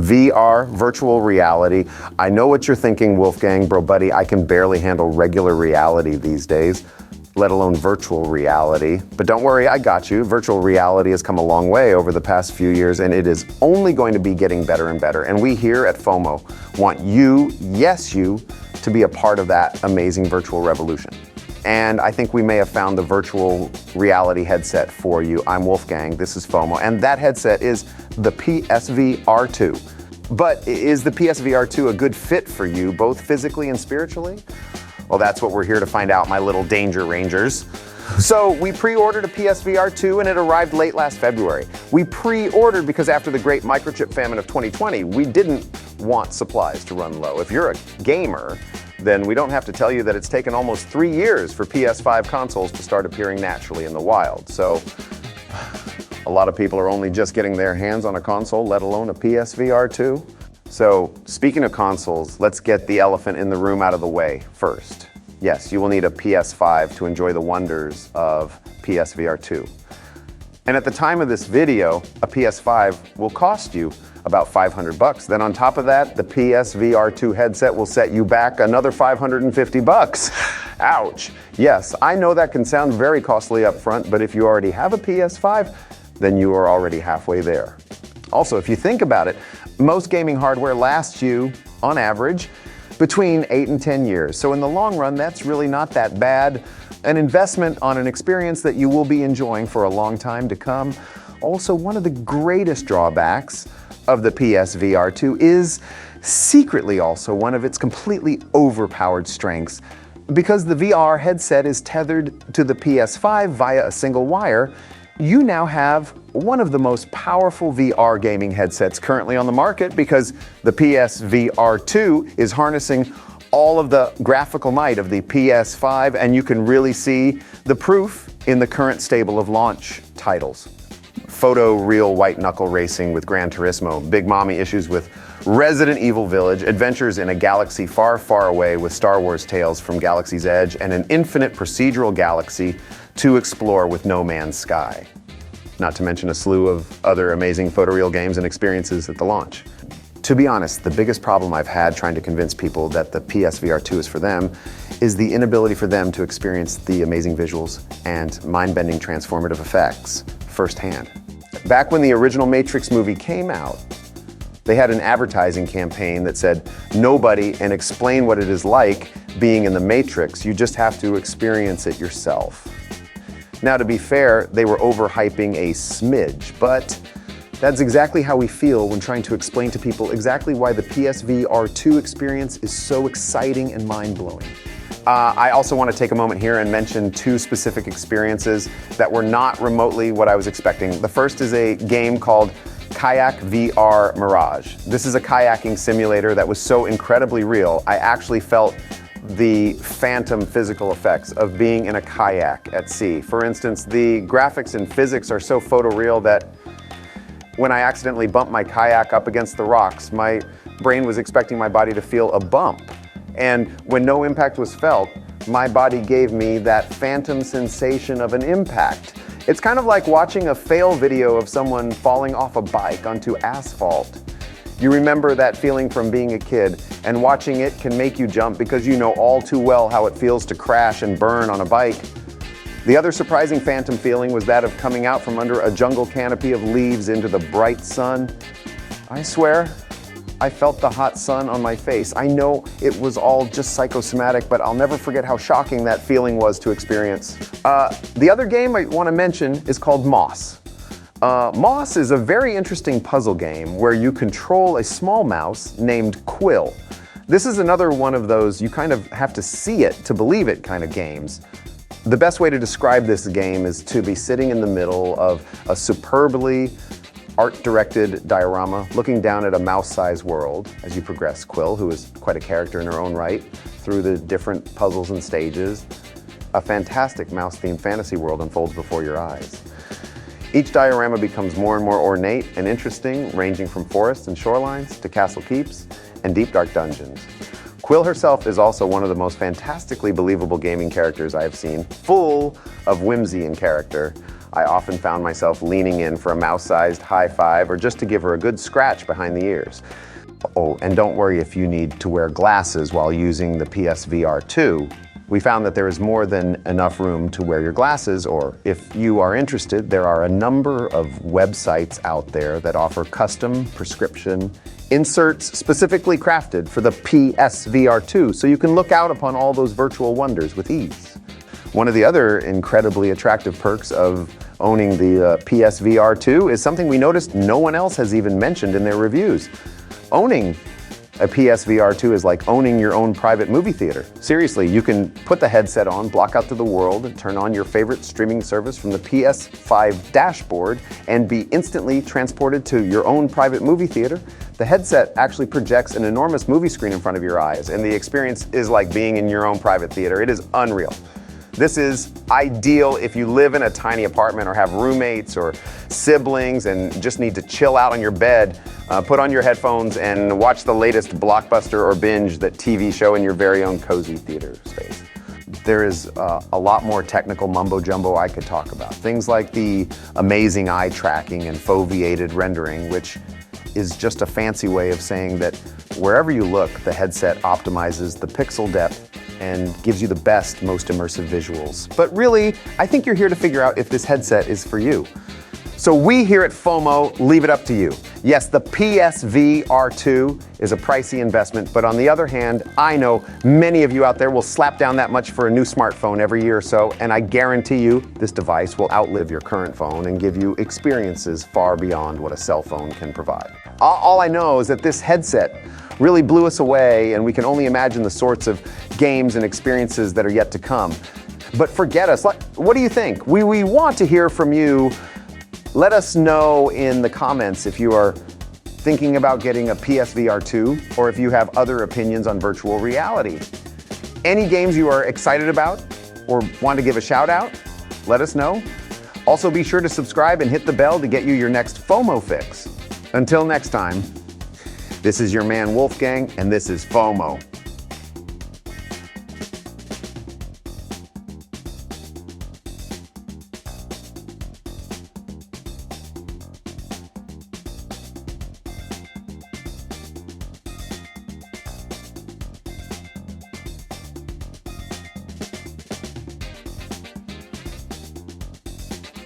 VR, virtual reality. I know what you're thinking, Wolfgang, bro buddy, I can barely handle regular reality these days, let alone virtual reality. But don't worry, I got you. Virtual reality has come a long way over the past few years, and it is only going to be getting better and better. And we here at FOMO want you, yes you, to be a part of that amazing virtual revolution. And I think we may have found the virtual reality headset for you. I'm Wolfgang, this is FOMO, and that headset is the PSVR2. But is the PSVR2 a good fit for you, both physically and spiritually? Well, that's what we're here to find out, my little danger rangers. So we pre-ordered a PSVR2 and it arrived late last February. We pre-ordered because after the great microchip famine of 2020, we didn't want supplies to run low. If you're a gamer, then we don't have to tell you that it's taken almost 3 years for PS5 consoles to start appearing naturally in the wild. So a lot of people are only just getting their hands on a console, let alone a PSVR2. So speaking of consoles, let's get the elephant in the room out of the way first. Yes, you will need a PS5 to enjoy the wonders of PSVR2. And at the time of this video, a PS5 will cost you about $500. Then on top of that, the PSVR2 headset will set you back another $550. Ouch. Yes, I know that can sound very costly up front, but if you already have a PS5, then you are already halfway there. Also, if you think about it, most gaming hardware lasts you, on average, between 8 and 10 years. So in the long run, that's really not that bad. An investment on an experience that you will be enjoying for a long time to come. Also, one of the greatest drawbacks of the PSVR2 is secretly also one of its completely overpowered strengths. Because the VR headset is tethered to the PS5 via a single wire, you now have one of the most powerful VR gaming headsets currently on the market because the PSVR2 is harnessing all of the graphical might of the PS5, and you can really see the proof in the current stable of launch titles. Photo-real white-knuckle racing with Gran Turismo, big mommy issues with Resident Evil Village, adventures in a galaxy far, far away with Star Wars Tales from Galaxy's Edge, and an infinite procedural galaxy to explore with No Man's Sky. Not to mention a slew of other amazing photoreal games and experiences at the launch. To be honest, the biggest problem I've had trying to convince people that the PSVR2 is for them is the inability for them to experience the amazing visuals and mind-bending transformative effects firsthand. Back when the original Matrix movie came out, they had an advertising campaign that said, "Nobody and explain what it is like being in the Matrix, you just have to experience it yourself." Now, to be fair, they were overhyping a smidge, but that's exactly how we feel when trying to explain to people exactly why the PSVR2 experience is so exciting and mind-blowing. I also want to take a moment here and mention two specific experiences that were not remotely what I was expecting. The first is a game called Kayak VR Mirage. This is a kayaking simulator that was so incredibly real, I actually felt the phantom physical effects of being in a kayak at sea. For instance, the graphics and physics are so photoreal that when I accidentally bumped my kayak up against the rocks, my brain was expecting my body to feel a bump. And when no impact was felt, my body gave me that phantom sensation of an impact. It's kind of like watching a fail video of someone falling off a bike onto asphalt. You remember that feeling from being a kid, and watching it can make you jump because you know all too well how it feels to crash and burn on a bike. The other surprising phantom feeling was that of coming out from under a jungle canopy of leaves into the bright sun. I swear, I felt the hot sun on my face. I know it was all just psychosomatic, but I'll never forget how shocking that feeling was to experience. The other game I want to mention is called Moss. Moss is a very interesting puzzle game where you control a small mouse named Quill. This is another one of those you kind of have to see it to believe it kind of games. The best way to describe this game is to be sitting in the middle of a superbly art-directed diorama looking down at a mouse-sized world as you progress Quill, who is quite a character in her own right, through the different puzzles and stages. A fantastic mouse-themed fantasy world unfolds before your eyes. Each diorama becomes more and more ornate and interesting, ranging from forests and shorelines to castle keeps and deep dark dungeons. Quill herself is also one of the most fantastically believable gaming characters I have seen, full of whimsy and character. I often found myself leaning in for a mouse-sized high five or just to give her a good scratch behind the ears. Oh, and don't worry if you need to wear glasses while using the PSVR2. We found that there is more than enough room to wear your glasses, or if you are interested, there are a number of websites out there that offer custom prescription inserts specifically crafted for the PSVR2, so you can look out upon all those virtual wonders with ease. One of the other incredibly attractive perks of owning the PSVR2 is something we noticed no one else has even mentioned in their reviews. Owning a PSVR2 is like owning your own private movie theater. Seriously, you can put the headset on, block out to the world, and turn on your favorite streaming service from the PS5 dashboard and be instantly transported to your own private movie theater. The headset actually projects an enormous movie screen in front of your eyes, and the experience is like being in your own private theater. It is unreal. This is ideal if you live in a tiny apartment or have roommates or siblings and just need to chill out on your bed. Put on your headphones and watch the latest blockbuster or binge that TV show in your very own cozy theater space. There is a lot more technical mumbo jumbo I could talk about. Things like the amazing eye tracking and foveated rendering, which is just a fancy way of saying that wherever you look, the headset optimizes the pixel depth and gives you the best, most immersive visuals. But really, I think you're here to figure out if this headset is for you. So we here at FOMO leave it up to you. Yes, the PSVR2 is a pricey investment, but on the other hand, I know many of you out there will slap down that much for a new smartphone every year or so, and I guarantee you this device will outlive your current phone and give you experiences far beyond what a cell phone can provide. All I know is that this headset really blew us away, and we can only imagine the sorts of games and experiences that are yet to come. But forget us. What do you think? We want to hear from you. Let us know in the comments if you are thinking about getting a PSVR2 or if you have other opinions on virtual reality. Any games you are excited about or want to give a shout out, let us know. Also be sure to subscribe and hit the bell to get you your next FOMO fix. Until next time, this is your man Wolfgang, and this is FOMO.